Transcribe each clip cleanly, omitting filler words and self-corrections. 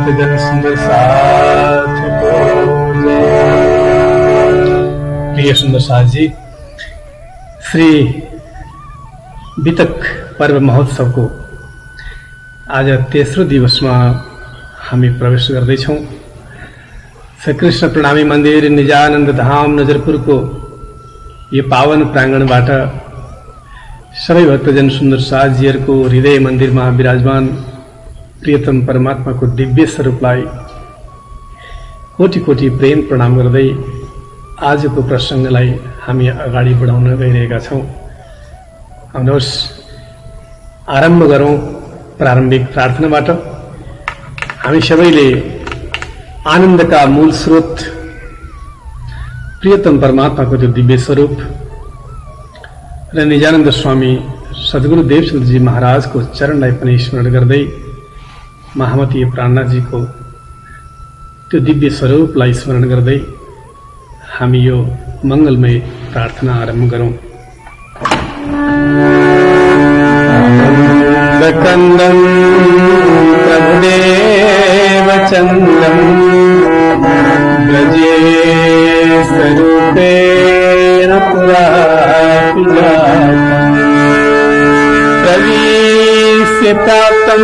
भक्तजन सुंदर साथ को प्रिय सुंदर साथ जी, श्री वितक पर्व महोत्सवको आज तेस्रो दिवसमा हामी प्रवेश गर्दैछौँ। श्री कृष्ण प्रणामी मन्दिर निजानन्द धाम नजरपुरको यो पावन प्राङ्गणबाट सबै भक्तजन सुन्दर साथजीहरूको हृदय मन्दिरमा विराजमान प्रियतम परमात्माको दिव्य स्वरूपलाई कोटि कोटि प्रेम प्रणाम गर्दै आजको प्रसङ्गलाई हामी अगाडि बढाउन गइरहेका छौँ। आउनुहोस् आरम्भ गरौँ प्रारम्भिक प्रार्थनाबाट। हामी सबैले आनन्दका मूल स्रोत प्रियतम परमात्माको त्यो दिव्य स्वरूप र निजानन्द स्वामी सद्गुरु देवचन्द्रजी महाराजको चरणलाई पनि स्मरण गर्दै महामती प्राणनाथजीको त्यो दिव्य स्वरूपलाई स्मरण गर्दै हामी यो मंगलमय प्रार्थना आरम्भ गरौँ। आनन्दकन्दं प्रभुदेवचन्द्रं ब्रजे स्वरूपेण पुरा प्रवीश्य प्राप्तं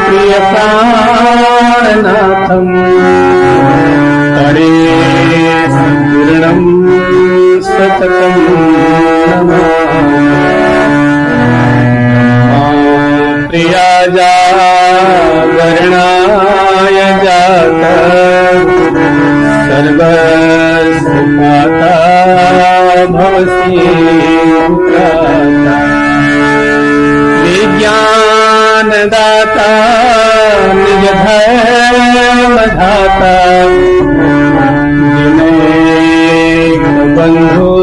प्रियप्राणनाथं हरे संपूर्णं सततं प्रिया जागरणाय जात सर्वसुपाता भवसि विज्ञानदाता निज धर्मधाता बंधु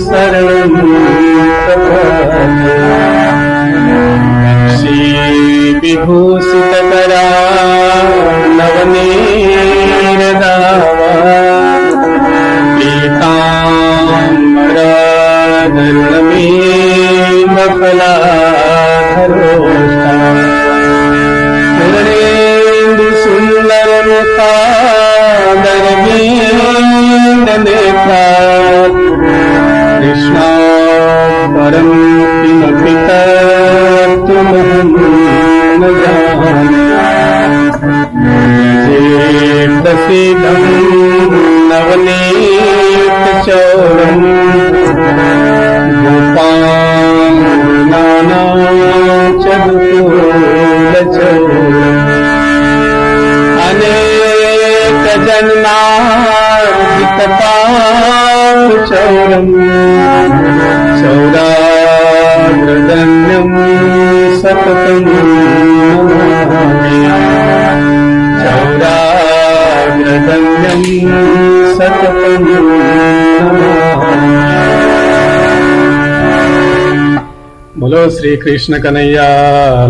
शरणं श्री विभूषितकरा नवनीरदावा पीताम्बरधर्ममीनफलाधरोष्टा पूर्णेन्दु सुन्दरमुखादरवीन्दनेत्रा कृष्णा परं किमपि तत्त्वमहं न जाने प्रसीदं नवनीतचौरं गोपालनानाचदुकूलचौरम् अनेकजन्मार्जितपापचौरम् चौराग्रदन्यं सततं नमामि चौराग्रदन्यं सततं नमामि। बोलो श्री कृष्ण कन्हैया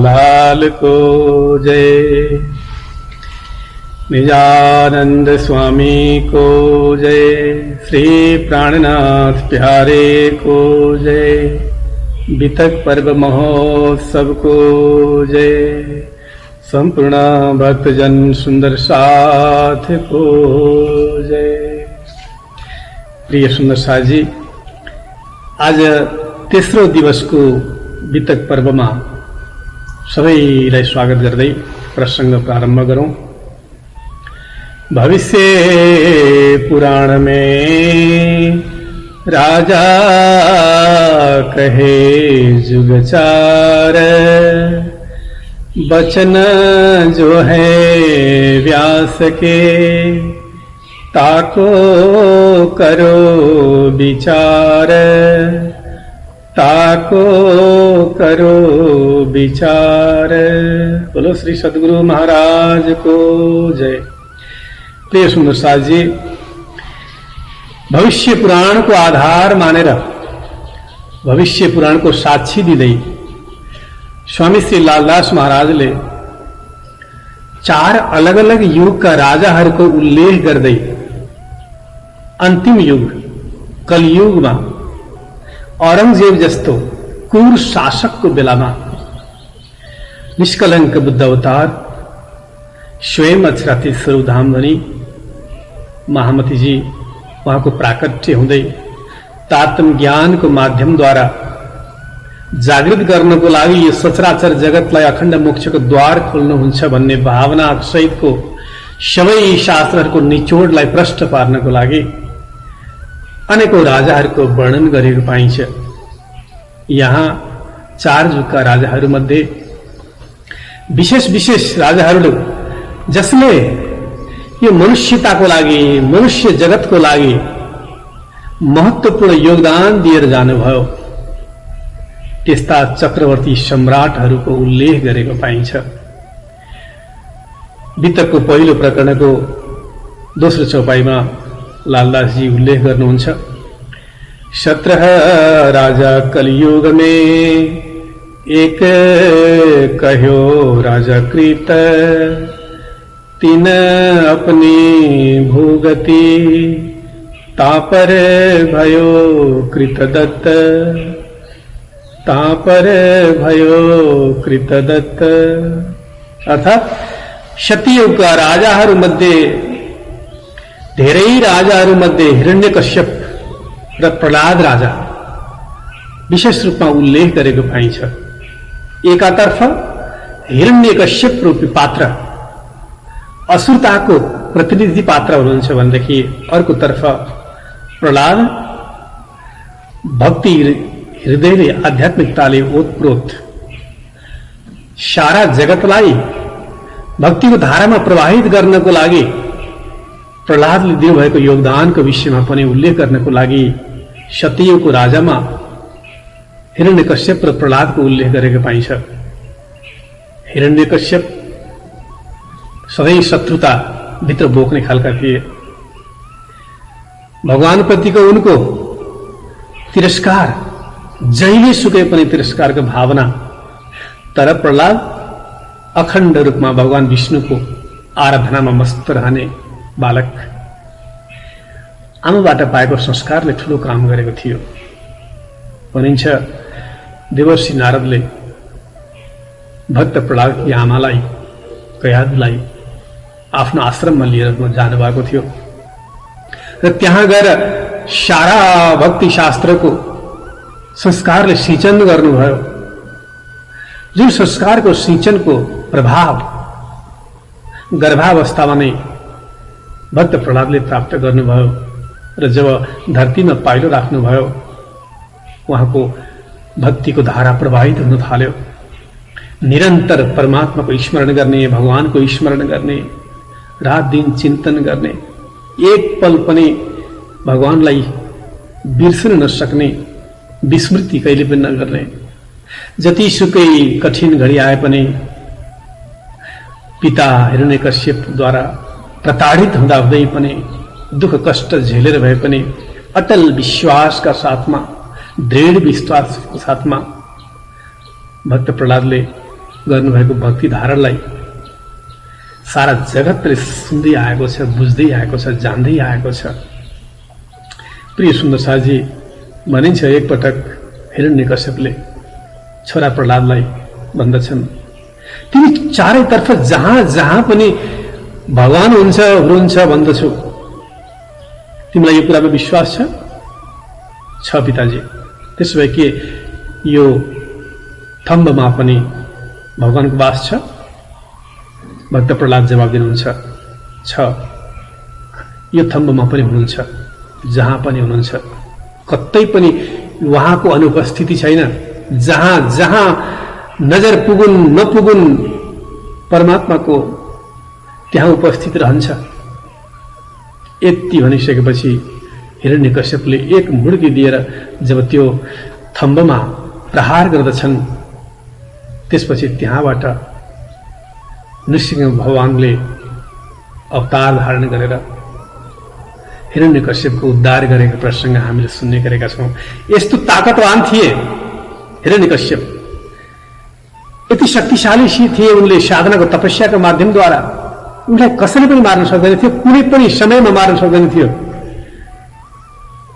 लाल को जय, निजानंद स्वामी को जय, श्री प्राणनाथ प्यारे को जय, वितक पर्व महोत्सव को जय, संपूर्ण भक्तजन सुंदर साथ को जय। प्रिय सुंदर साथ जी, आज तेस्रो दिवसको वितक पर्वमा सबैलाई स्वागत गर्दै प्रसंग प्रारम्भ गरौं। भविष्य पुराण में राजा कहे जुगचार, बचन जो है व्यास के ताको करो विचार, ताको करो विचार। बोलो श्री सद्गुरु महाराज को जय। प्रिय सुंदर साथ जी, भविष्य पुराण को आधार मानेर भविष्य पुराण को साक्षी दिँदै स्वामी श्री लालदास महाराजले चार अलग अलग युग का राजाहरूको उल्लेख गर्दै अन्तिम युग कलियुगमा औरंगजेब जस्तो क्रूर शासकको बेलामा निष्कलंक बुद्ध अवतार स्वयं अक्षराती स्वरूप धामधनी महामतीजी उहाँको प्राकट्य हुँदै तात्म ज्ञानको माध्यमद्वारा जागृत गर्नको लागि यो सचराचर जगतलाई अखण्ड मोक्षको द्वार खोल्नुहुन्छ भन्ने भावना सहितको सबै शास्त्रहरूको निचोडलाई प्रष्ट पार्नको लागि अनेकौं राजाहरूको वर्णन गरेको पाइन्छ। यहाँ 4 जुगका राजाहरूमध्ये विशेष विशेष राजाहरूले जसले यो मनुष्यताको लागि मनुष्य जगतको लागि महत्त्वपूर्ण योगदान दिएर जानुभयो त्यस्ता चक्रवर्ती सम्राटहरूको उल्लेख गरेको पाइन्छ। वितकको पहिलो प्रकरणको दोस्रो चौपाईमा लालदासजी उल्लेख गर्नुहुन्छ। 17 राजा कलियुग में एक कह्यो राजा कृत तीन अपनी भूगति तापर भयो कृतदत्त तापर भयो कृतदत्त। अर्थात सत्ययुगका राजाहरूमध्ये धेरै राजाहरूमध्ये हिरण्यकश्यप र प्रहलाद राजा विशेष रूपमा उल्लेख गरेको पाइन्छ। एकातर्फ हिरण्यकश्यप रूपी पात्र असुरताको प्रतिनिधि पात्र हुनुहुन्छ भनेदेखि अर्कोतर्फ प्रहलाद भक्ति हृदयले आध्यात्मिकताले ओतप्रोत सारा जगतलाई भक्तिको धारामा प्रवाहित गर्नको लागि प्रहलादले दिनुभएको योगदानको विषयमा पनि उल्लेख गर्नको लागि सत्ययुगको राजामा हिरण्यकश्यप र प्रहलादको उल्लेख गरेको पाइन्छ। हिरण्यकश्यप सधैँ शत्रुता भित्र बोक्ने खालका थिए। भगवानप्रतिको उनको तिरस्कार जहिले सुकै पनि तिरस्कारको भावना। तर प्रहलाद अखण्ड रूपमा भगवान विष्णुको आराधनामा मस्त रहने बालक। आमाबाट पाएको संस्कारले ठूलो काम गरेको थियो। भनिन्छ देवर्षि नारदले भक्त प्रहलादकी आमालाई कयादुलाई आफ्नो आश्रममा लिएर जानुभएको थियो र त्यहाँ गएर सारा भक्ति शास्त्रको संस्कारले सिंचन गर्नुभयो। जुन संस्कारको सिंचनको प्रभाव गर्भावस्थामा नै भक्त प्रहलादले प्राप्त गर्नुभयो र जब धरतीमा पाइलो राख्नुभयो उहाँको भक्तिको धारा प्रवाहित हुन थाल्यो। निरन्तर परमात्माको स्मरण गर्ने, भगवानको स्मरण गर्ने, रात दिन चिन्तन गर्ने, एक पल पनि भगवानलाई बिर्सन नसक्ने, विस्मृति कहिले पनि नगर्ने। जतिसुकै कठिन घडी आए पनि पिता हिरण्यकश्यपद्वारा प्रताडित हुँदा हुँदै पनि दुःख कष्ट झेलेर भए पनि अटल विश्वासका साथमा, दृढ विश्वासको साथमा भक्त प्रहलादले गर्नुभएको भक्ति धारालाई सारा जगतले सुन्दै आएको छ, बुझ्दै आएको छ, जान्दै आएको छ। प्रिय सुन्दर साजी, भनिन्छ एकपटक हिरण्यकश्यपले छोरा प्रहलादलाई भन्दछन्, तिमी चारैतर्फ जहाँ जहाँ पनि भगवान हुनुहुन्छ भन्दछु, तिमीलाई यो कुरामा विश्वास छ? छ पिताजी। त्यसो भए के यो थम्बमा पनि भगवानको वास छ? भक्त प्रहलाद जवाब दिनुहुन्छ, छ। यो थम्बमा पनि हुनुहुन्छ, जहाँ पनि हुनुहुन्छ, कतै पनि उहाँको अनुपस्थिति छैन। जहाँ जहाँ नजर पुगुन् नपुगुन् परमात्माको त्यहाँ उपस्थित रहन्छ। यति भनिसकेपछि हिरण्यकश्यपले एक मुड्की दिएर जब त्यो थम्बमा प्रहार गर्दछन्, त्यसपछि त्यहाँबाट नृसिंह भगवानले अवतार धारण गरेर हिरण्यकश्यपको उद्धार गरेको प्रसंग हामीले सुन्ने गरेका छौं। यस्तो ताकतवान थिए हिरण्यकश्यप, यति शक्तिशाली थिए। उनले साधनाको तपस्याको माध्यमद्वारा उनलाई कसैले पनि मार्न सक्दैन थियो, कुनै पनि समयमा मार्न सक्दैन थियो।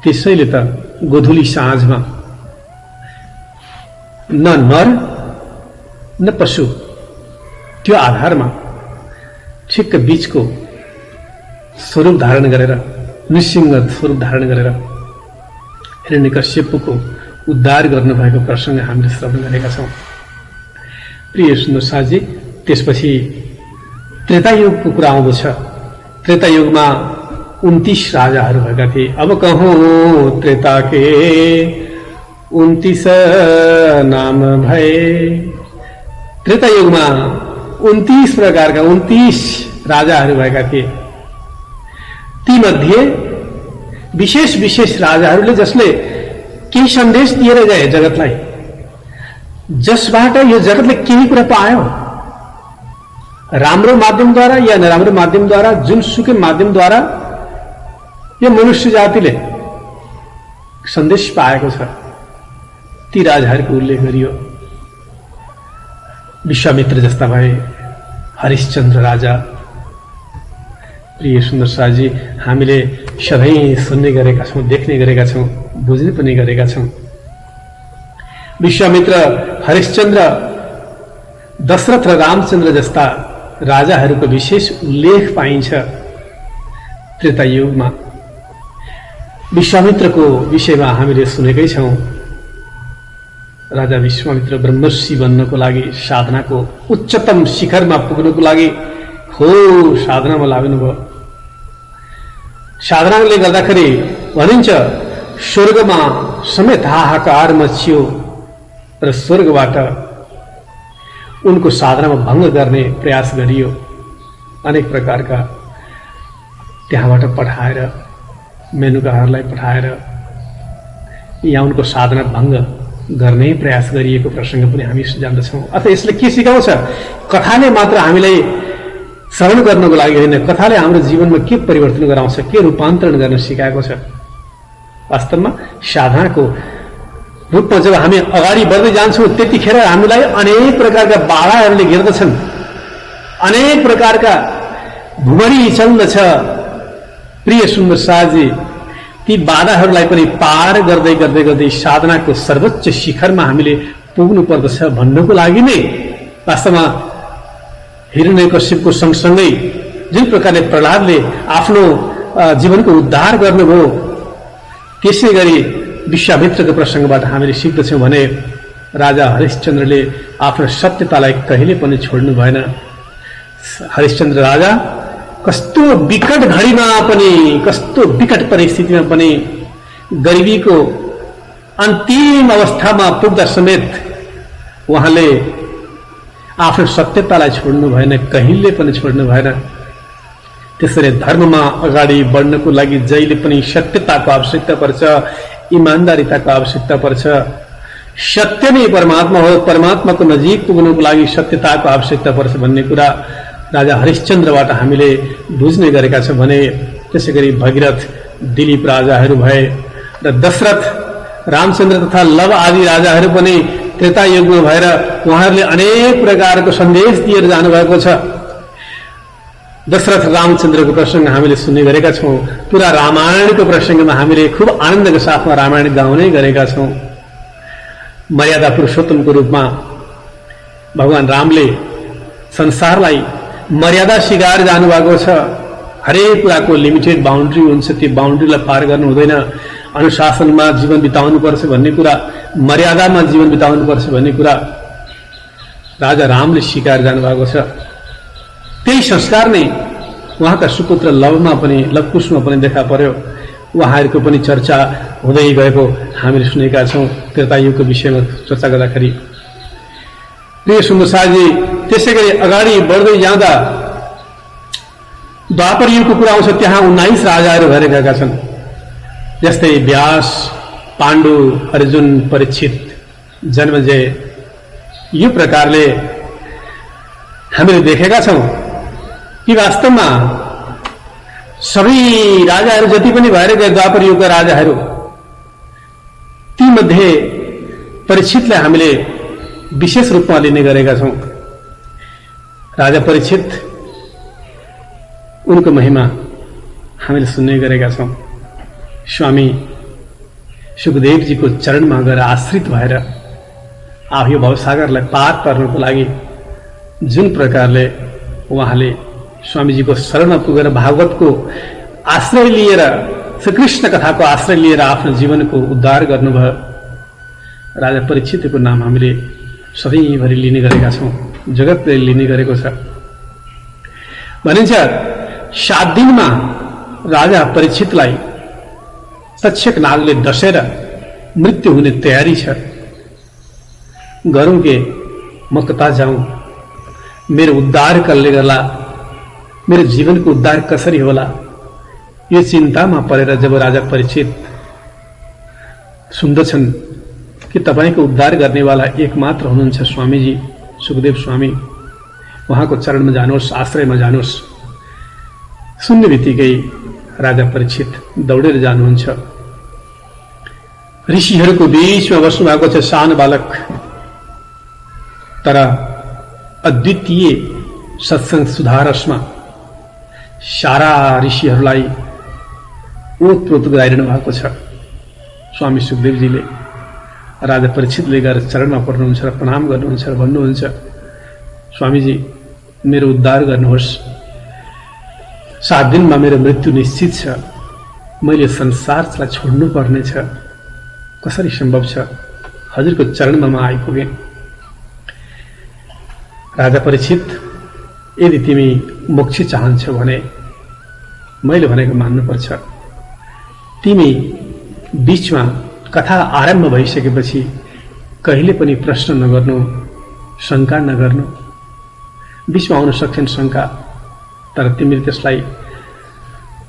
त्यसैले त गोधुली साँझमा न नर न पशु त्यो आधारमा ठिक्क बीचको स्वरूप धारण गरेर, नृसिंह स्वरूप धारण गरेर हिरण्यकश्यपको उद्धार गर्नुभएको प्रसङ्ग हामीले श्रवण गरेका छौँ। प्रिय सुन्दर साथी, त्यसपछि त्रेतायुगको कुरा आउँदछ। त्रेतायुगमा 29 राजाहरू भएका थिए। अब कहूँ त्रेता के 29 नाम भए। त्रेतायुगमा 29 प्रकारका 29 राजाहरू भएका थिए। ती मध्ये विशेष विशेष राजाहरूले जसले केही सन्देश दिएर गए जगतलाई, जसबाट यो जगतले केही कुरा पायो, राम्रो माध्यमद्वारा या नराम्रो माध्यमद्वारा, जुनसुकै माध्यमद्वारा यो मनुष्य जातिले सन्देश पाएको छ, ती राजाहरूको उल्लेख गरियो। विश्वामित्र जस्ता भए, हरिश्चन्द्र राजा। प्रिय सुन्दर साजी, हामीले सधैँ सुन्ने गरेका छौँ, देख्ने गरेका छौँ, बुझ्ने पनि गरेका छौँ। विश्वामित्र, हरिश्चन्द्र, दशरथ र रामचन्द्र जस्ता राजाहरूको विशेष उल्लेख पाइन्छ त्रेतायुगमा। विश्वामित्रको विषयमा हामीले सुनेकै छौँ। राजा विश्वामित्र ब्रह्मर्षि बन्नको लागि, साधनाको उच्चतम शिखरमा पुग्नको लागि घोर साधनामा लाग्नुभयो। साधनाले गर्दाखेरि भनिन्छ स्वर्गमा समेत हाहाकार मचियो र स्वर्गबाट उनको साधनामा भङ्ग गर्ने प्रयास गरियो। अनेक प्रकारका त्यहाँबाट पठाएर, मेनुकाहरूलाई पठाएर यहाँ उनको साधना भङ्ग गर्ने प्रयास गरिएको प्रसङ्ग पनि हामी जान्दछौँ। अथवा यसले के सिकाउँछ? कथाले मात्र हामीलाई श्रवण गर्नको लागि होइन, कथाले हाम्रो जीवनमा के परिवर्तन गराउँछ, के रूपान्तरण गर्न सिकाएको छ। वास्तवमा साधनाको रूपमा जब हामी अगाडि बढ्दै जान्छौँ, त्यतिखेर हामीलाई अनेक प्रकारका बाधाहरूले घेर्दछन्, अनेक प्रकारका भुमरी चल्दछ। प्रिय सुन्दर साजी, ती बाधाहरूलाई पनि पार गर्दै गर्दै गर्दै साधनाको सर्वोच्च शिखरमा हामीले पुग्नु पर्दछ भन्नको लागि नै वास्तवमा हिरण्यकश्यपको सँगसँगै जुन प्रकारले प्रहलादले आफ्नो जीवनको उद्धार गर्नुभयो, त्यसै गरी विश्वामित्रको प्रसङ्गबाट हामीले सिक्दछौँ भने राजा हरिश्चन्द्रले आफ्नो सत्यतालाई कहिले पनि छोड्नु भएन। हरिश्चन्द्र राजा कस्तो विकट घडीमा पनि, कस्तो विकट परिस्थितिमा पनि, गरिबीको अन्तिम अवस्थामा पुग्दा समेत उहाँले आफ्नो सत्यतालाई छोड्नु भएन, कहिले पनि छोड्नु भएन। त्यसरी धर्ममा अगाडि बढ्नको लागि जहिले पनि सत्यताको आवश्यकता पर्छ, इमान्दारिताको आवश्यकता पर्छ। सत्य नै परमात्मा हो, परमात्माको नजिक पुग्नको लागि सत्यताको आवश्यकता पर्छ भन्ने कुरा राजा हरिश्चन्द्रबाट हामीले बुझ्ने गरेका छौँ भने त्यसै गरी भगीरथ, दिलीप राजाहरू भए र दशरथ, रामचन्द्र तथा लव आदि राजाहरू पनि त्रेतायुगमा भएर उहाँहरूले अनेक प्रकारको सन्देश दिएर जानुभएको छ। दशरथ रामचन्द्रको प्रसङ्ग हामीले सुन्ने गरेका छौँ। पुरा रामायणको प्रसङ्गमा हामीले खुब आनन्दको साथमा रामायण गाउने गरेका छौँ। मर्यादा पुरुषोत्तमको रूपमा भगवान रामले संसारलाई मर्यादा सिकाएर जानुभएको छ। हरेक कुराको लिमिटेड बााउन्ड्री हुन्छ, त्यो बााउन्ड्रीलाई पार गर्नु हुँदैन। अनुशासनमा जीवन बिताउनुपर्छ भन्ने कुरा, मर्यादामा जीवन बिताउनुपर्छ भन्ने कुरा राजा रामले सिकाएर जानुभएको छ। त्यही संस्कार नै उहाँका सुपुत्र लवमा पनि, लवकुशमा पनि देखा पर्यो। उहाँहरूको पनि चर्चा हुँदै गएको हामीले सुनेका छौँ त्रेतायुगको विषयमा चर्चा गर्दाखेरि। प्रिय सुन्दरसाजी, त्यसै गरी अगाडि बढ्दै जाँदा द्वापर युगको कुरा आउँछ। त्यहाँ 19 राजाहरू भएर गएका छन्, जस्तै व्यास, पाण्डु, अर्जुन, परीक्षित, जन्मेजय। यो प्रकारले हामीले देखेका छौँ कि वास्तवमा सबै राजाहरू जति पनि भएर गए द्वापर युगका राजाहरू, तीमध्ये परीक्षितलाई हामीले विशेष रूपमा लिने गरेका छौँ। राजा परीक्षित, उनको महिमा हामीले सुन्ने गरेका छौँ। स्वामी सुखदेवजीको चरणमा गएर आश्रित भएर यो भवसागरलाई पार पर्नको लागि जुन प्रकारले उहाँले स्वामीजीको शरणमा पुगेर भागवतको आश्रय लिएर, श्रीकृष्ण कथाको आश्रय लिएर आफ्नो जीवनको उद्धार गर्नुभयो। राजा परीक्षितको नाम हामीले सधैँभरि लिने गरेका छौँ, जगतले लिने गरेको छ। भनिन्छ 7 दिनमा राजा परीक्षितलाई तक्षक नागले डसेर मृत्यु हुने तयारी छ। गरौँ के, म कता जाऊँ, मेरो उद्धार कसले गर्ला, मेरो जीवनको उद्धार कसरी होला, यो चिन्तामा परेर जब राजा परीक्षित सुन्दछन् कि तपाईको उद्धार गर्नेवाला एकमात्र हुनुहुन्छ स्वामीजी सुखदेव स्वामी, उहाँको चरणमा जानुहोस्, आश्रयमा जानुहोस्। सुन्ने बित्तिकै राजा परीक्षित दौडेर जानुहुन्छ। ऋषिहरूको बीचमा बस्नु भएको छ सानो बालक, तर अद्वितीय सत्संग सुधारसमा सारा ऋषिहरूलाई ओतप्रोत गराइरहनु भएको छ। स्वामी सुखदेवजीले राजा परीक्षितले गएर चरणमा पर्नुहुन्छ र प्रणाम गर्नुहुन्छ र भन्नुहुन्छ, स्वामीजी मेरो उद्धार गर्नुहोस्, 7 दिनमा मेरो मृत्यु निश्चित छ, मैले संसारलाई छोड्नु पर्नेछ, कसरी सम्भव छ, हजुरको चरणमा म आइपुगेँ। राजा परीक्षित, यदि तिमी मोक्ष चाहन्छौ भने मैले भनेको मान्नुपर्छ। तिमी बीचमा कथा आरम्भ भइसकेपछि कहिले पनि प्रश्न नगर्नु, शंका नगर्नु। बीचमा आउन सक्छन् शंका, तर तिमीले त्यसलाई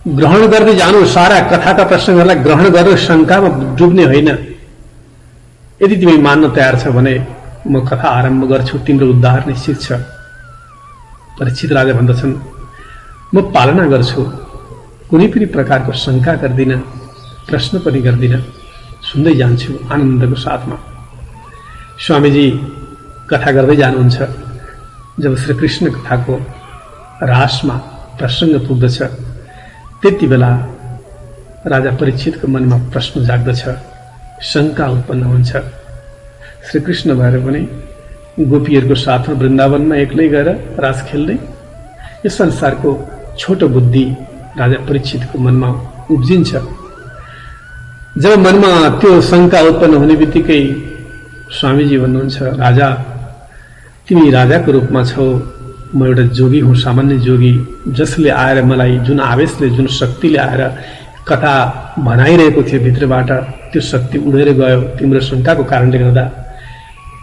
ग्रहण गर्दै जानु। सारा कथाका प्रश्नहरूलाई ग्रहण गरेर शंकामा डुब्ने होइन। यदि तिमी मान्न तयार छ भने म कथा आरम्भ गर्छु, तिम्रो उद्धार निश्चित छ। परीक्षित राजा भन्दछन्, म पालना गर्छु, कुनै पनि प्रकारको शंका गर्दिन, प्रश्न पनि गर्दिन, सुन्दै जान्छु आनन्दको साथमा। स्वामीजी कथा गर्दै जानुहुन्छ। जब श्रीकृष्ण कथाको रासमा प्रसंग पुग्दछ, त्यति बेला राजा परीक्षितको मनमा प्रश्न जाग्दछ, शंका उत्पन्न हुन्छ। श्रीकृष्ण भएर पनि गोपीहरूको साथमा वृन्दावनमा एक्लै गएर रास खेल्दै, यस संसारको छोटो बुद्धि राजा परीक्षितको मनमा उब्जिन्छ। जब मनमा त्यो शंका उत्पन्न हुने बित्तिकै स्वामीजी भन्नुहुन्छ, राजा तिमी राजाको रूपमा छौ, म एउटा जोगी हुँ, सामान्य जोगी, जसले आएर मलाई जुन आवेशले, जुन शक्तिले आएर कथा भनाइरहेको थियो भित्रबाट, त्यो शक्ति उडेर गयो तिम्रो शंकाको कारणले गर्दा।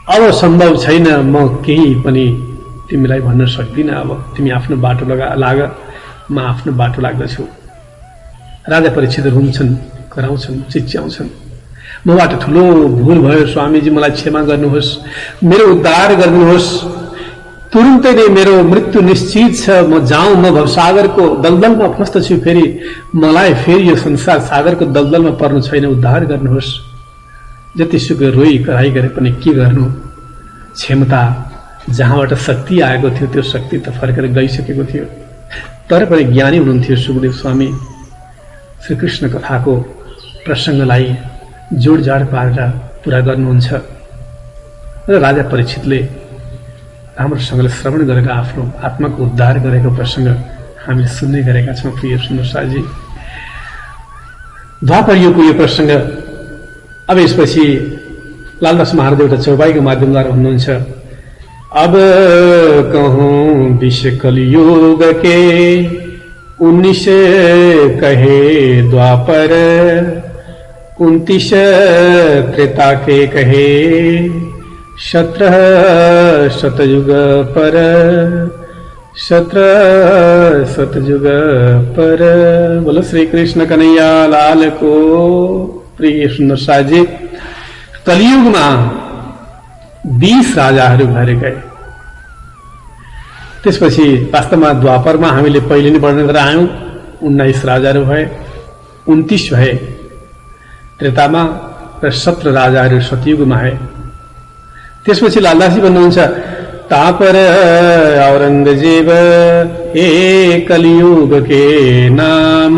अब सम्भव छैन, म केही पनि तिमीलाई भन्न सक्दिन। अब तिमी आफ्नो बाटो लाग, म आफ्नो बाटो लाग्दछु। राजा परीक्षित रुन्छन्, कराउँछन्, चिच्याउँछन्, मबाट ठुलो भूल भयो स्वामीजी, मलाई क्षमा गर्नुहोस्, मेरो उद्धार गर्नुहोस्, तुरुन्तै नै मेरो मृत्यु निश्चित छ, म जाउँ, म भवसागरको दलदलमा फस्दछु, फेरि मलाई फेरि यो संसार सागरको दलदलमा पर्नु छैन, उद्धार गर्नुहोस्। जतिसुकै रोई कराई गरे पनि के गर्नु, क्षमता जहाँबाट शक्ति आएको थियो त्यो शक्ति त फर्केर गइसकेको थियो। तर पनि ज्ञानी हुनुहुन्थ्यो सुखदेव स्वामी, श्रीकृष्ण कथाको प्रसंगलाई जोडजाड पारेर पूरा गर्नुहुन्छ। र राजा परीक्षितले राम्रोसँगले श्रवण गरेर आफ्नो आत्माको उद्धार गरेको प्रसंग हामीले सुन्ने गरेका छौँ। प्रिय सुन्दरसाजी, द्वापर युगको यो प्रसंग। अब यसपछि लालदास महाराज एउटा चौपाईको माध्यमद्वारा भन्नुहुन्छ, अब कहूँ विष कलियुग के 19 कहे द्वापर, 29 त्रेता के कहे, 17 सतयुग पर, 17 सतयुग पर। बोलो श्री कृष्ण कन्हैया लाल को। प्रिय सुन्दर साजी, कलियुगमा 20 राजाहरू भएर गए। त्यसपछि वास्तवमा द्वापरमा हामीले पहिले नै वर्णन गरेर आयौं, 19 राजाहरू भए, 29 भए त्रेतामा, र 17 राजाहरू सतयुगमा आए। त्यसपछि लालदासजी भन्नुहुन्छ, तापर औरंगजेब हे कलियुग के नाम,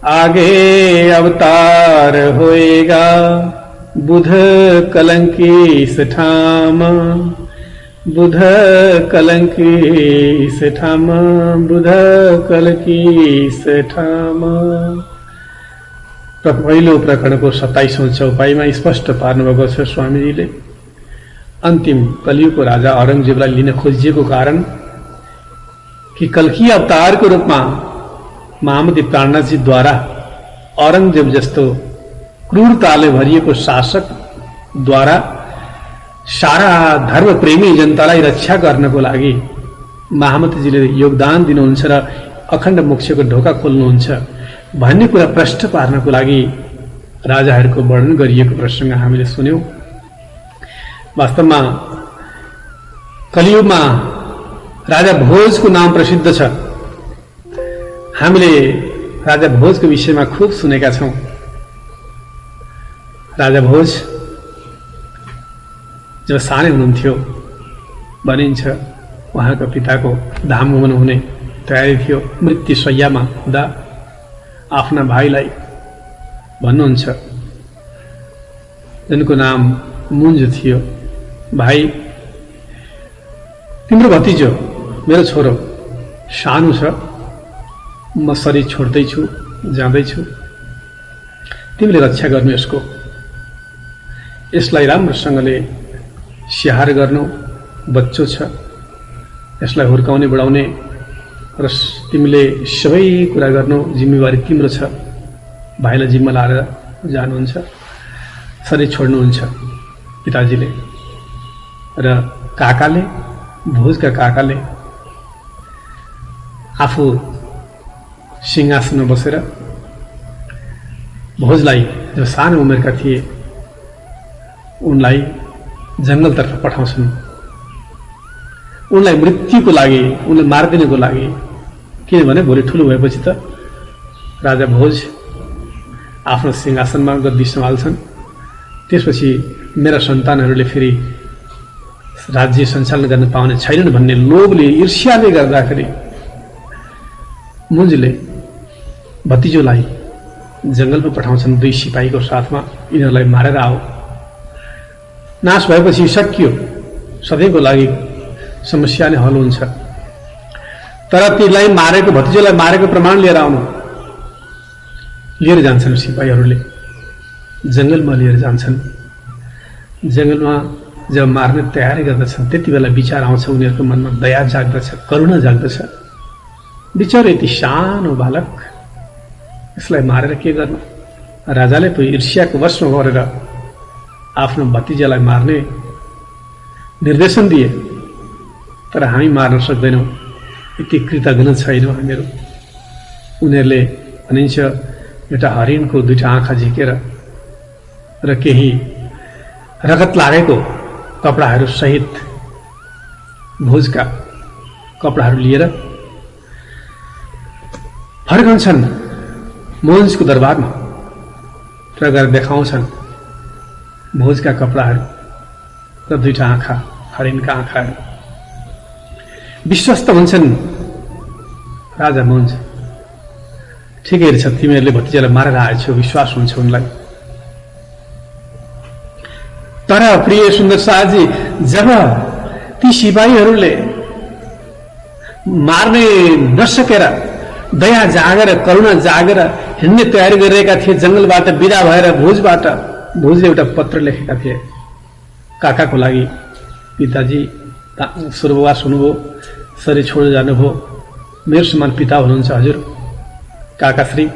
आगे अवतार होएगा बुध कलंकी सठाम, बुध कलंकी से ठाम, बुध कलकी से ठाम। पहिलो प्रकरणको 27औं चौपाईमा स्पष्ट पार्नुभएको छ स्वामीजीले। अन्तिम कलियुगको राजा औरंगजेबलाई लिन खोजिएको कारण कि कल्की अवतारको रूपमा महामती प्राणनाथजीद्वारा औरंगजेब जस्तो क्रूरताले भरिएको शासकद्वारा सारा धर्म प्रेमी जनतालाई रक्षा गर्नको लागि महामतीजीले योगदान दिनुहुन्छ र अखण्ड मोक्षको ढोका खोल्नुहुन्छ भन्ने कुरा प्रष्ट पार्नको लागि राजाहरूको वर्णन गरिएको प्रसंग हामीले सुन्यौं। वास्तवमा कलियुगमा राजा भोजको नाम प्रसिद्ध छ। हामीले राजा भोजको विषयमा खूब सुनेका छौं। राजा भोज जब सानै हुनुहुन्थ्यो भनिन्छ उहाँका पिताको धामगमन हुने तयारी थियो। मृत्यु शय्यामा हुँदा आफ्ना भाइलाई भन्नुहुन्छ, जनको नाम मुञ्ज थियो, भाइ तिम्रो भतिजो मेरो छोरो सानो छ, म शरीर छोड्दैछु, जाँदैछु, तिमीले रक्षा गर्नु यसको, यसलाई राम्रोसँगले स्याहार गर्नु, बच्चो छ, यसलाई हुर्काउने बढाउने र तिमीले सबै कुरा गर्नु जिम्मेवारी तिम्रो छ। भाइलाई जिम्मा लाएर जानुहुन्छ, शरीर छोड्नुहुन्छ पिताजीले। र काकाले, भोजका काकाले आफू सिंहासनमा बसेर भोजलाई जो सानो उमेरका थिए उनलाई जंगलतर्फ पठाउँछन्, उनलाई मृत्युको लागि, उनलाई मारिदिनको लागि। किनभने भोलि ठूलो भएपछि त राजा भोज आफ्नो सिंहासनमा गद्दी सम्हाल्छन्, त्यसपछि मेरा सन्तानहरूले फेरि राज्य सञ्चालन गर्न पाउने छैनन् भन्ने लोभले, ईर्ष्याले गर्दाखेरि मुञ्जले भतिजोलाई जंगलमा पठाउँछन् 2 सिपाहीको साथमा, यिनीहरूलाई मारेर आओ। नाश भएपछि सकियो, सधैँको लागि समस्या नै हल हुन्छ। तर तीलाई मारेको, भतिजोलाई मारेको प्रमाण लिएर आउनु। लिएर जान्छन् सिपाहीहरूले, जंगलमा लिएर जान्छन्। जंगलमा जब मार्ने तयारी गर्दछन् त्यति बेला विचार आउँछ उनीहरूको मनमा, दया जाग्दछ, करुणा जाग्दछ। विचार यति सानो बालक, यसलाई मारेर के गर्नु? राजाले पो ईर्ष्याको वशमा गरेर आफ्नो भतिजालाई मार्ने निर्देशन दिए। तर हामी मार्न सक्दैनौं, यति कृतज्ञ छैनौं हामीहरू। उनीहरूले भनिन्छ एउटा हरिणको 2टा आँखा झिकेर र केही रगत लागेको कपडाहरू सहित भोजका कपडाहरू लिएर फर्कन्छन् मोहन्सको दरबारमा र गएर देखाउँछन् भोजका कपडाहरू र 2टा आँखा, हरिणका आँखाहरू। विश्वस्त हुन्छन् राजा मोहन्स, ठिकै रहेछ, तिमीहरूले भतिजालाई मारेर आएछौ, विश्वास हुन्छ उनलाई। तर प्रिय सुन्दर शाहजी, जब ती सिपाहीहरूले मार्ने नसकेर दया जागेर, करुणा जागेर हिँड्ने तयारी गरिरहेका थिए, जंगलबाट बिदा भएर भोजबाट, भोजले एउटा पत्र लेखेका थिए काकाको लागि। पिताजी स्वर्गवास हुनुभयो, शरीर छोडेर जानुभयो, मेरो समान पिता हुनुहुन्छ हजुर काकाश्री।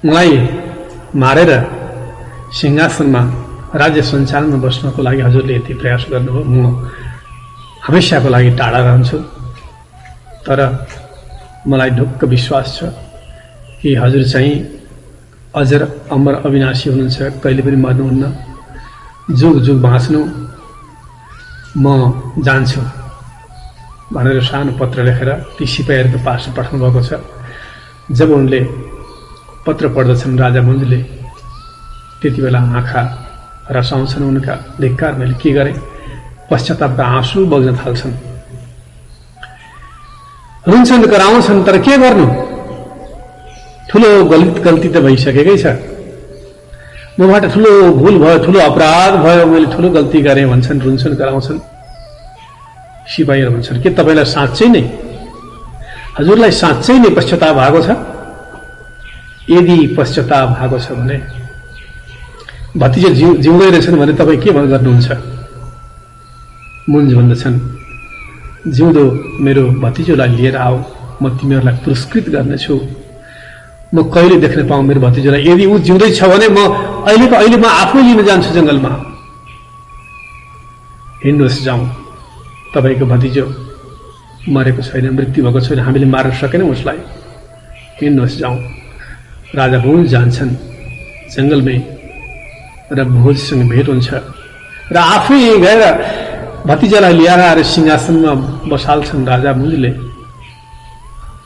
मलाई मारेर सिंहासनमा राज्य सञ्चालनमा बस्नको लागि हजुरले यति प्रयास गर्नुभयो, म हमेशाको लागि टाढा रहन्छु। तर मलाई ढुक्क विश्वास छ कि हजुर चाहिँ अजर अमर अविनाशी हुनुहुन्छ, कहिले पनि मर्नुहुन्न, जुग जुग बाँच्नु, म जान्छु भनेर सानो पत्र लेखेर ती सिपाहीहरूको पास पठाउनु भएको छ। जब उनले पत्र पढ्दछन् राजा मुञ्जले, त्यति बेला आँखा रसाउँछन् उनका, धिक्कार मैले के गरेँ, पश्चातापका आँसु बग्न थाल्छन्, रुन्छन्, कराउँछन्। तर के गर्नु, ठूलो गल्ती त भइसकेकै छ, मबाट ठूलो भूल भयो, ठूलो अपराध भयो, मैले ठूलो गल्ती गरेँ भन्छन्, रुन्छन्, कराउँछन्। सिपाहीहरू भन्छन् के तपाईलाई साँच्चै नै हजुरलाई साँच्चै नै पश्चाताप भएको छ? यदि पश्चाताप भएको छ भने भतिजा जिउँदै रहेछन् भने तपाईँ के गर्नुहुन्छ? मुन्ज भन्दछन् जिउँदो मेरो भतिजोलाई लिएर आऊ, म तिमीहरूलाई पुरस्कृत गर्नेछु। म कहिले देख्न पाऊँ मेरो भतिजोलाई? यदि ऊ जिउँदै छ भने म अहिले म आफै लिन जान्छु जंगलमा। हिँड्नुहोस् जाउँ, तपाईको भतिजो मरेको छैन, मृत्यु भएको छैन, हामीले मार्न सकेनौँ उसलाई। हिँड्नुहोस् जाउँ। राजा भोज जान्छन् जंगलमै र भोजसँग भेट हुन्छ र आफै गएर भतिजालाई ल्याएर आएर सिंहासनमा बसाल्छन् राजा भोजले।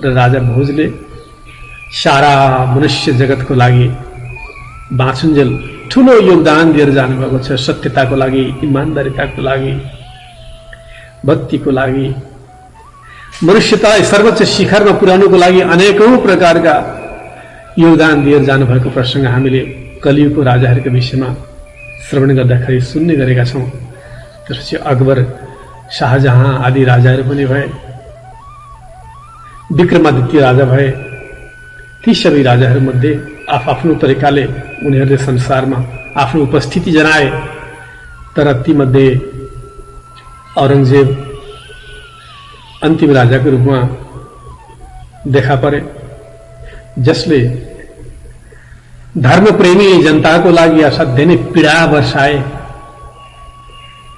र राजा भोजले सारा मनुष्य जगतको लागि बाँचुन्जेल ठूलो योगदान दिएर जानुभएको छ। सत्यताको लागि, इमानदारीताको लागि, भक्तिको लागि, मनुष्यतालाई सर्वोच्च शिखरमा पुर्याउनुको लागि अनेकौं प्रकारका योगदान दिएर जानुभएको प्रसंग हामीले कलियुगको राजाहरूको विषयमा श्रवण गर्दाखेरि सुन्ने गरेका छौं। त्यसपछि अकबर, शाहजहां आदि राजाहरू पनि भए, विक्रमादित्य राजा भए। ती सबै राजाहरूमध्ये आफ्नो तरिकाले उनीहरूले संसारमा आफ्नो उपस्थिति जनाए। तर तीमध्ये औरंगजेब अन्तिम राजाको रूपमा देखा परे, जसले धर्मप्रेमी जनताको लागि असाध्यै नै पीडा वर्षाए।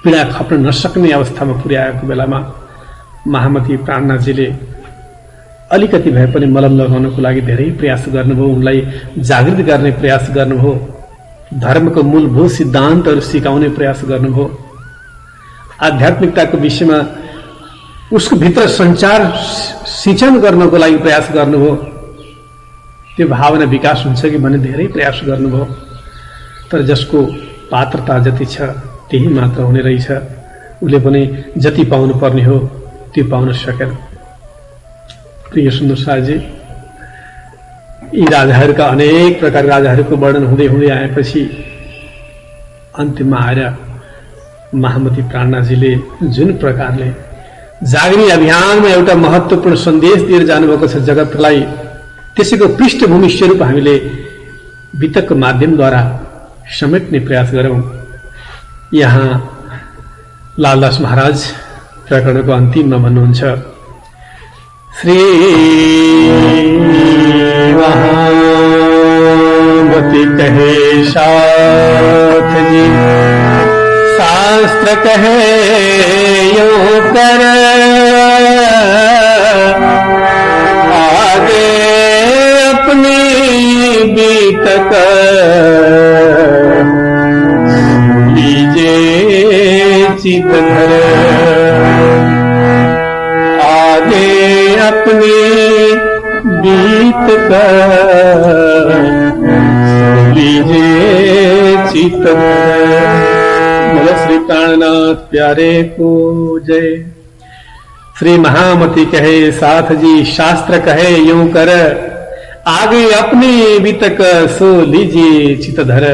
पीडा खप्न नसक्ने अवस्थामा पुर्याएको बेलामा महामती प्राणनाथजीले अलिकति भए पनि मलम लगाउनको लागि धेरै प्रयास गर्नुभयो, उनलाई जागृत गर्ने प्रयास गर्नुभयो, धर्मको मूलभूत सिद्धान्तहरू सिकाउने प्रयास गर्नुभयो, आध्यात्मिकताको विषयमा उसको भित्र संचार सिंचन गर्नको लागि प्रयास गर्नुभयो। त्यो भावना विकास हुन्छ कि भन्ने धेरै प्रयास गर्नुभयो। तर जसको पात्रता जति छ त्यही मात्र हुने रहेछ। उसले पनि जति पाउनु पर्ने हो त्यो पाउन सकेन। प्रिय सुन्दर साजी, यी राजाहरूका अनेक प्रकार राजाहरूको वर्णन हुँदै हुँदै आएपछि अन्तिममा आएर महामती प्राणनाथजीले जुन प्रकारले जागृति अभियानमा एउटा महत्त्वपूर्ण सन्देश दिएर जानुभएको छ जगतलाई, त्यसैको पृष्ठभूमि स्वरूप हामीले वितकको माध्यमद्वारा समेट्ने प्रयास गरौं। यहाँ लालदास महाराज प्रकरणको अन्तिममा भन्नुहुन्छ, श्री महामती कहे साथ जी, शास्त्र कहे यो कर, आगे अपनी बीतक लीजे चित धर, आगे अपनी बीत कर लीजे चित धर। बोलो श्री प्राणनाथ प्यारे को जय। श्री महामती कहे साथ जी, शास्त्र कहे यूं कर, आगे अपनी बीतक सो लीजिए चितधर।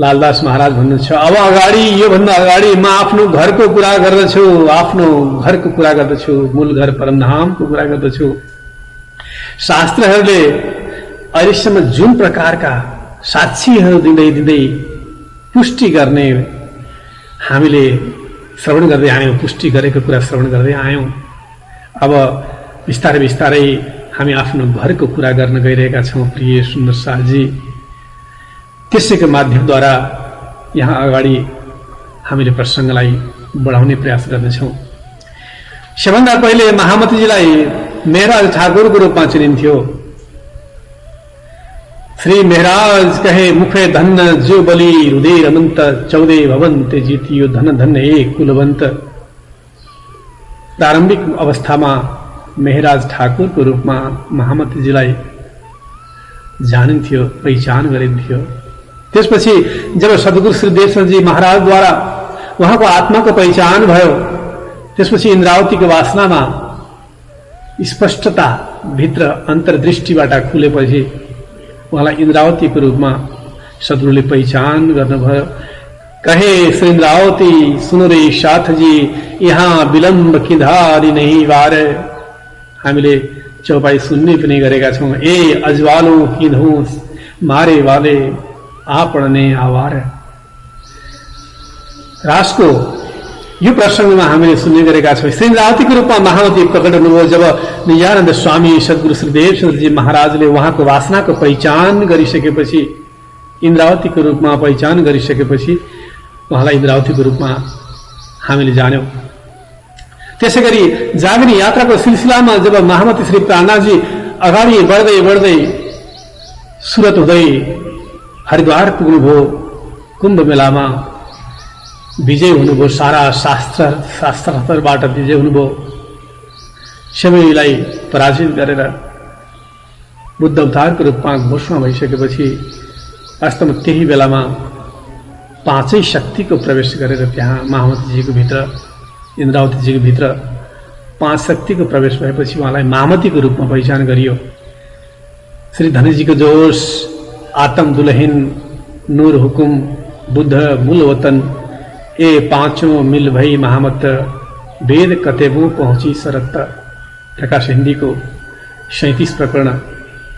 लालदास महाराज भन्नुहुन्छ, अब अगाडि योभन्दा अगाडि म आफ्नो घरको कुरा गर्दछु, आफ्नो घरको कुरा गर्दछु, मूल घर परमधामको कुरा गर्दछु। शास्त्रहरूले अहिलेसम्म जुन प्रकारका साक्षीहरू दिँदै दिँदै पुष्टि गर्ने हामीले श्रवण गर्दै आयौं, पुष्टि गरेको कुरा श्रवण गर्दै आयौं। अब बिस्तारै बिस्तारै हामी आफ्नो घरको कुरा गर्न गइरहेका छौं। प्रिय सुन्दर शाहजी, त्यसैको माध्यमद्वारा यहाँ अगाडि हामीले प्रसंगलाई बढाउने प्रयास गर्दछौं। सबभन्दा पहिले महामतीजीलाई मेहराज ठाकुरको रूपमा चिनिन्थ्यो। श्री मेहराज कहे मुखे धन्न जो बलि, हृदय रमन्त 14 भवन्ते जितियो, धन धन्य एक कुलवन्त। प्रारम्भिक अवस्थामा मेहराज ठाकुरको रूपमा महामतीजीलाई जानिन्थ्यो, पहिचान गरिन्थ्यो। त्यसपछि जब सद्गुरु श्री देवसरजी महाराजद्वारा उहाँको आत्माको पहिचान भयो, त्यसपछि इन्द्रावतीको वासनामा स्पष्टता भित्र अन्तर्दृष्टिबाट खुलेपछि उहाँलाई इन्द्रावतीको रूपमा सद्गुरुले पहिचान गर्नुभयो कहे श्री इंद्रावती सुनो रे साथ जी यहाँ विलम्ब किधारी नहीं वार। हामीले चौपाई सुन्ने पनि गरेका छौं। ए अजवालो किधौं मारे वाले आपने आवार। रासको यो प्रसंगमा हामीले सुन्ने गरेका छौं। श्री इंद्रावतीको रूपमा महामती प्रकट हुनुभयो जब निजानन्द स्वामी सद्गुरु श्री देवचन्द्रजी महाराजले उहाँको वासनाको पहिचान गरिसकेपछि, इंद्रावतीको रूपमा पहिचान गरिसकेपछि उहाँलाई इंद्रावतीको रूपमा हामीले जान्यौं। त्यसैगरी जागनी यात्राको सिलसिलामा जब महामती श्री प्राणनाथजी अगाडि बढ्दै बढ्दै सुरत हुँदै हरिद्वार पुग्नुभयो, कुम्भ मेलामा विजय हुनुभयो, सारा शास्त्रबाट विजय हुनुभयो, सबैलाई पराजित गरेर बुद्ध अवतारको रूपमा घोषणा भइसकेपछि वास्तवमा त्यही बेलामा पाँचै शक्तिको प्रवेश गरेर त्यहाँ महामतीजीको भित्र, इंद्रावतीजीको भित्र पाँच शक्तिको प्रवेश भएपछि उहाँलाई महामतीको रूपमा पहिचान गरियो। श्री धनीजीको जोश, आतम दुलहिन, नूर हुकुम, बुद्ध मूल वतन, ए पांचों मिल भई महामत, वेद कतेबों पहुंची सरत। प्रकाश हिंदीको 37 प्रकरण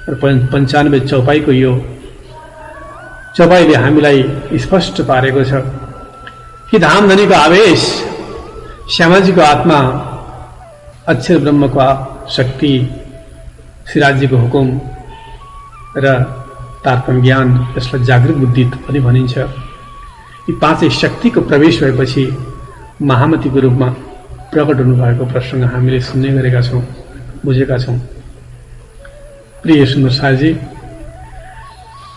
र 95 चौपाईको यो चौपाईले हामीलाई स्पष्ट पारेको छ कि धामधनीको आवेश, श्यामाजीको आत्मा, अक्षर ब्रह्मको शक्ति, श्रीराजजीको हुकुम र तारतम्य ज्ञान, यसलाई जागृत बुद्धि पनि भनिन्छ। यी पाँचै शक्तिको प्रवेश भएपछि महामतीको रूपमा प्रकट हुनुभएको प्रसंग हामीले सुन्ने गरेका छौं, बुझेका छौं। प्रिय सुन्दर साजी,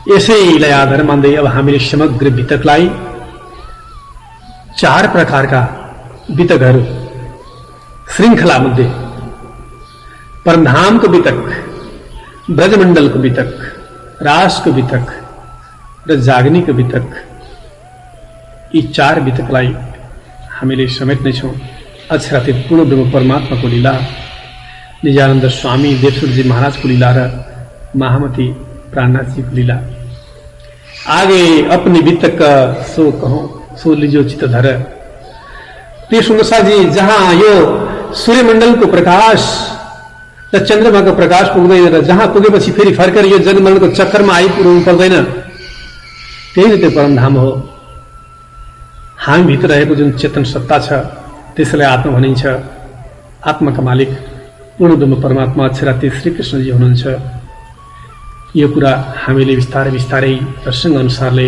यसैलाई आधार मान्दै अब हामीले समग्र वितकलाई 4 प्रकारका वितकहरू श्रृंखला मध्ये परमधामको वितक, ब्रजमण्डलको वितक, रासको वितक र जागनीको वितक, यी 4 वितकलाई हामीले समेट्नेछौं। अक्षरातीत पूर्ण ब्रह्म परमात्माको लीला, निजानन्द स्वामी देवचन्द्रजी महाराजको लीला र महामती प्राणनाथजीको लीला। आगे अपने वितक सो कहो सो लिजो चित्त धर। प्रिय सुन्दरसाजी, जहाँ यो सूर्यमण्डलको प्रकाश र चन्द्रमाको प्रकाश पुग्दैन र जहाँ पुगेपछि फेरि फर्केर यो जन्ममरणको चक्करमा आइपुग्नु पर्दैन, त्यही नै त्यो परमधाम हो। हामी भित्र रहेको जुन चेतन सत्ता छ त्यसलाई आत्मा भनिन्छ। आत्माका मालिक पूर्ण ब्रह्म परमात्मा अक्षरातीत श्री कृष्णजी हुनुहुन्छ। यो कुरा हामीले बिस्तारै बिस्तारै प्रसंग अनुसारले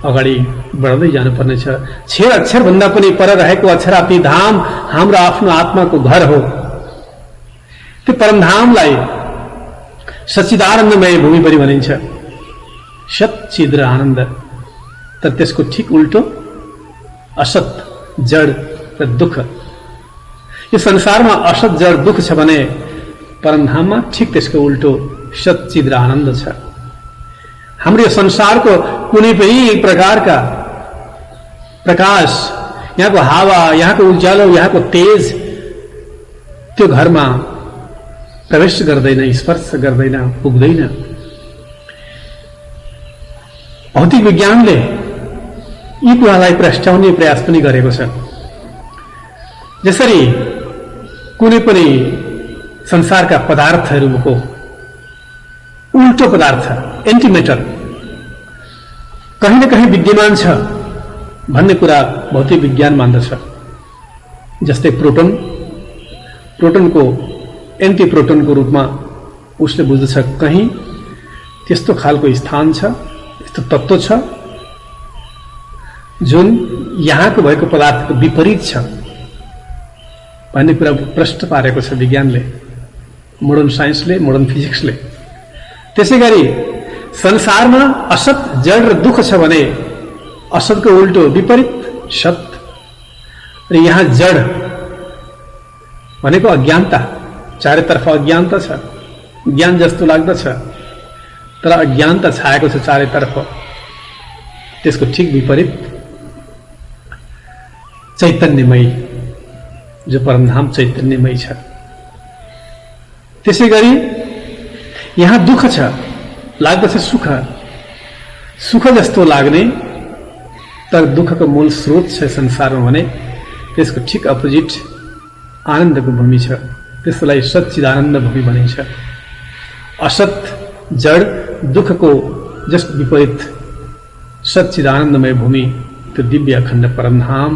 अगाडि बढ्दै जानुपर्नेछ। 6 अक्षर भन्दा पनि पर रहेको अक्षरातीत धाम हाम्रो आफ्नो आत्माको घर हो। त्यो परमधामलाई सच्चिदानन्दमय भूमि पनि भनिन्छ। सच्चिद र आनन्द। तर त्यसको ठीक उल्टो असत, जड र दुख। यो संसारमा असत, जड, दुख छ भने परमधाममा ठीक त्यसको उल्टो सच्चिद र आनन्द छ। हाम्रो यो संसारको कुनै पनि प्रकारका प्रकाश, यहाँको हावा, यहाँको उज्यालो, यहाँको तेज त्यो घरमा प्रवेश गर्दैन, स्पर्श गर्दैन, पुग्दैन। भौतिक विज्ञानले यी कुरालाई प्रस्ट्याउने प्रयास पनि गरेको छ। जसरी कुनै पनि संसारका पदार्थहरूको उल्टो पदार्थ, एन्टिमेटर कहीं न कहीं विद्यमान छ भन्ने कुरा भौतिक विज्ञान मान्दछ। जस्तै प्रोटोन, प्रोटोनको एन्टी प्रोटोनको रूपमा उसले बुझ्दछ कहीं त्यस्तो खालको स्थान छ, त्यस्तो तत्त्व छ जुन यहाँको भएको पदार्थको विपरीत छ भन्ने कुरा प्रष्ट पारेको छ विज्ञानले, मोडर्न साइन्सले, मोडर्न फिजिक्सले। त्यसैगरी संसारमा असत, जड र दुख छ भने असतको उल्टो विपरीत सत। र यहाँ जड भनेको अज्ञानता, चारैतर्फ अज्ञानता छ। ज्ञान जस्तो लाग्दछ तर अज्ञानता छाएको छ चारैतर्फ। त्यसको ठीक विपरीत चैतन्यमय, जो परमधाम चैतन्यमय छ। त्यसैगरी यहाँ दुख छ, लाग्दछ सुख। सुख जस्तो लाग्ने तर दुःखको मूल स्रोत छ संसारमा भने त्यसको ठिक अपोजिट आनन्दको भूमि छ। त्यसलाई सच्चिदानन्द भूमि भनिन्छ। असत जड दुःखको जस्ट विपरीत सच्चिदानन्दमय भूमि, त्यो दिव्य अखण्ड परमधाम,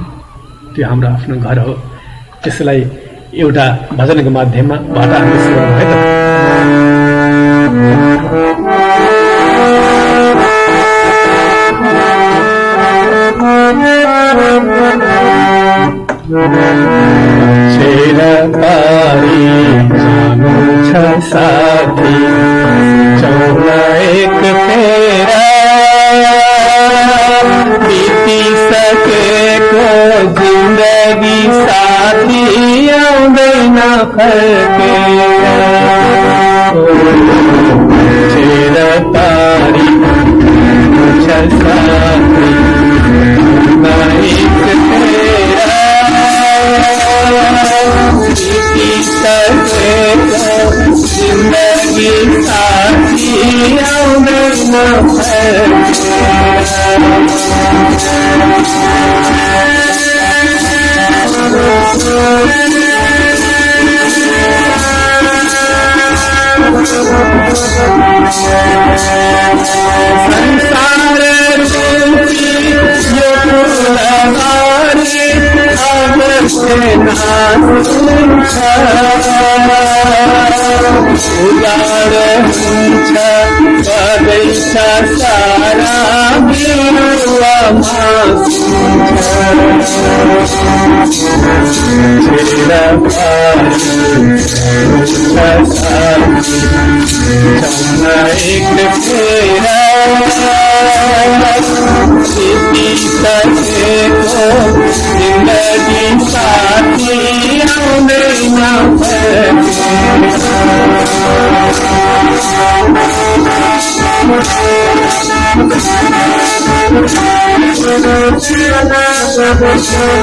त्यो हाम्रो आफ्नो घर हो। त्यसलाई एउटा भजनको माध्यममा भाटाहरूले स्मरण भए त छेर पारी जानु छ साथी चौला एक फेरा बितिसकेको जिन्दगी साथी आउँदैन फर्केर। छेर पारी छ साथी एक फेरा जिन्दगी साथी आउँदैन संसार रूपी यो फुलबारी अवश्य नाश हुन्छ, उजाड हुन्छ बगैँचा सारा बिरुवामा छेर एक फेरा बितिसकेको जिन्दगी साथी आउँदैन न सूर्य चन्द्र पाछन् न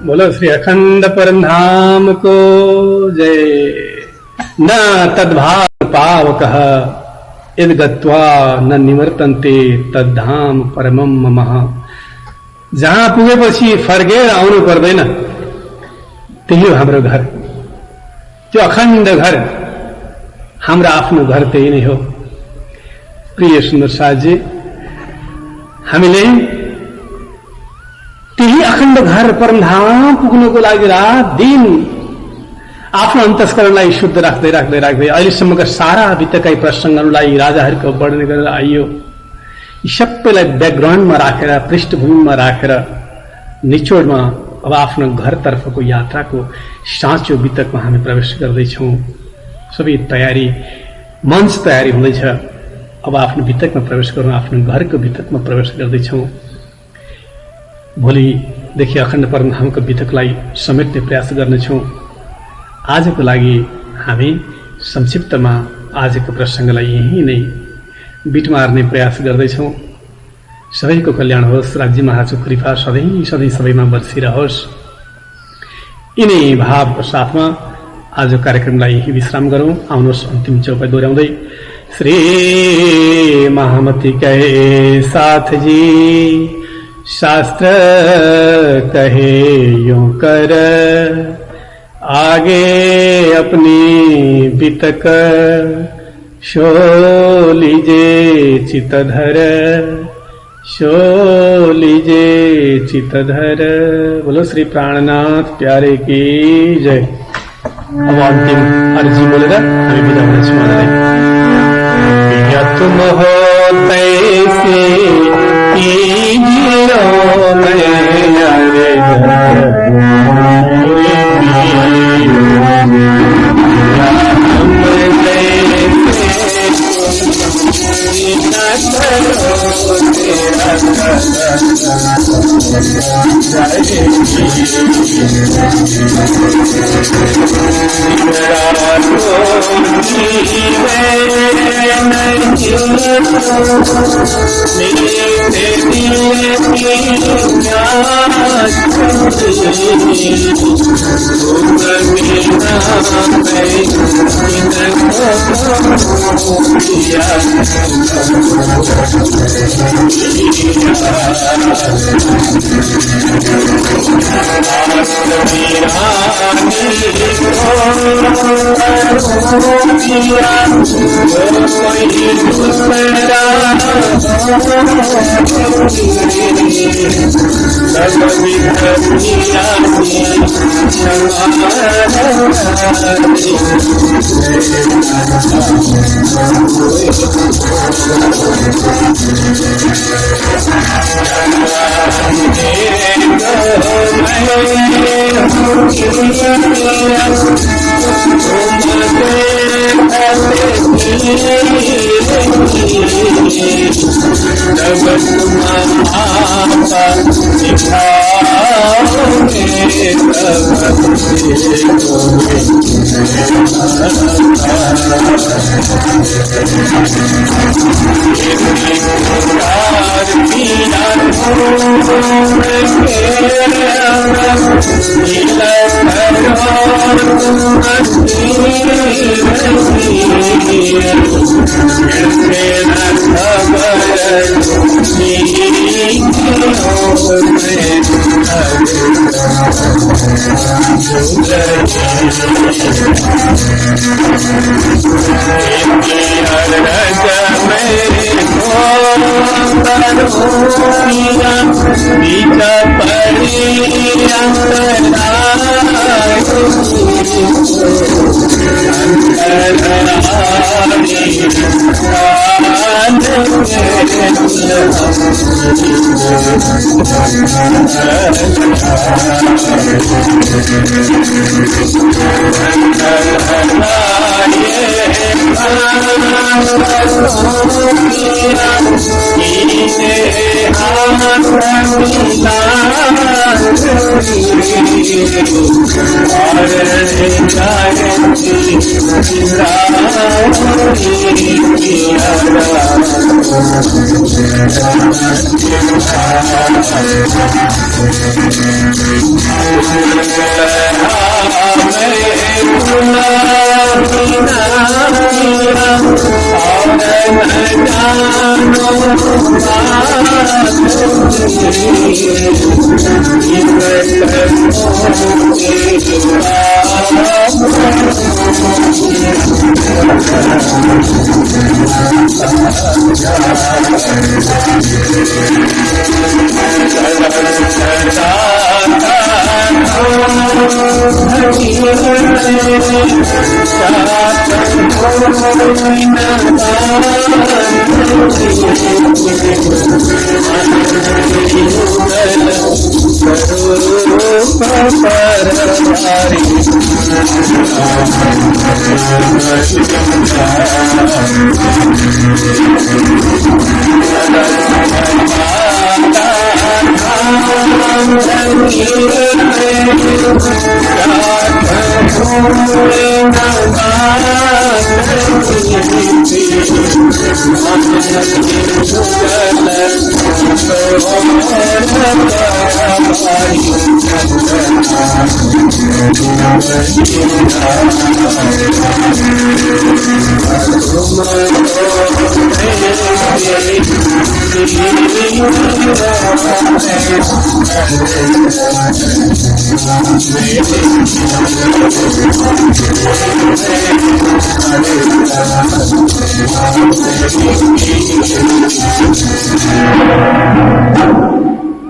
बोलो श्री अखंड परमधाम को जय। न तद्भाव पावकः यद् गत्वा न निवर्तन्ते तद्धाम परमं मम। जहाँ पुगेपछि फर्केर आउनु पर्दैन, त्यही हो हाम्रो घर। त्यो अखण्ड घर, हाम्रो आफ्नो घर त्यही नै हो। प्रिय सुन्दर साथी, हामीले त्यही अखण्ड घर परमधाम पुग्नको लागि रात दिन आफ्नो अन्तस्करणलाई शुद्ध राख्दै राख्दै राख्दै अहिलेसम्मका सारा बितेका प्रसङ्गहरूलाई राजाहरूको वर्णन गरेर आइयो। यी सबैलाई ब्याकग्राउन्डमा राखेर, पृष्ठभूमिमा राखेर निचोडमा अब आफ्नो घरतर्फको यात्राको साँचो बितकमा हामी प्रवेश गर्दैछौँ। सबै तयारी, मञ्च तयारी हुँदैछ। अब आफ्नो बितकमा प्रवेश गर्नु, आफ्नो घरको बितकमा प्रवेश गर्दैछौँ। भोलिदेखि अखण्ड परमधामको बितकलाई समेट्ने प्रयास गर्नेछौँ। आजको लागि हामी संक्षिप्तमा आजको प्रसङ्गलाई यही नै बिट मार्ने प्रयास गर्दैछौँ। सबैको कल्याण होस्, राज्य महाराजको कृपा सधैँ सधैँ सबैमा बर्सिरहोस्। यिनै भावको साथमा आज कार्यक्रमलाई यही विश्राम गरौँ। आउनुहोस् अन्तिम चौपाई दोहोऱ्याउँदै श्री महामती कहे साथ जी, शास्त्र कहे यूं कर, आगे अपनी बितक शो लीजे चितधर, शो लीजे चितधर। बोलो श्री प्राणनाथ प्यारे की जय। अब अंतिम अर्जी बोलेर हामी बिदा हुनेछौँ। तुम हो तैसे कीजियो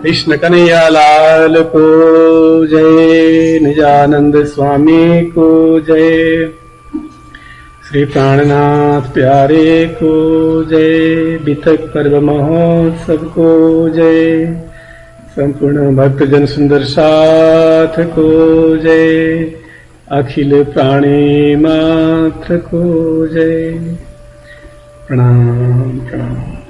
कृष्ण कन्हैया लाल को जय, निजानंद स्वामी को जय, श्री प्राणनाथ प्यारे को जय, वितक पर्व महोत्सव को जय, संपूर्ण भक्तजन सुंदर साथ को जय, अखिल प्राणी मात्र को जय। प्रणाम प्रणाम।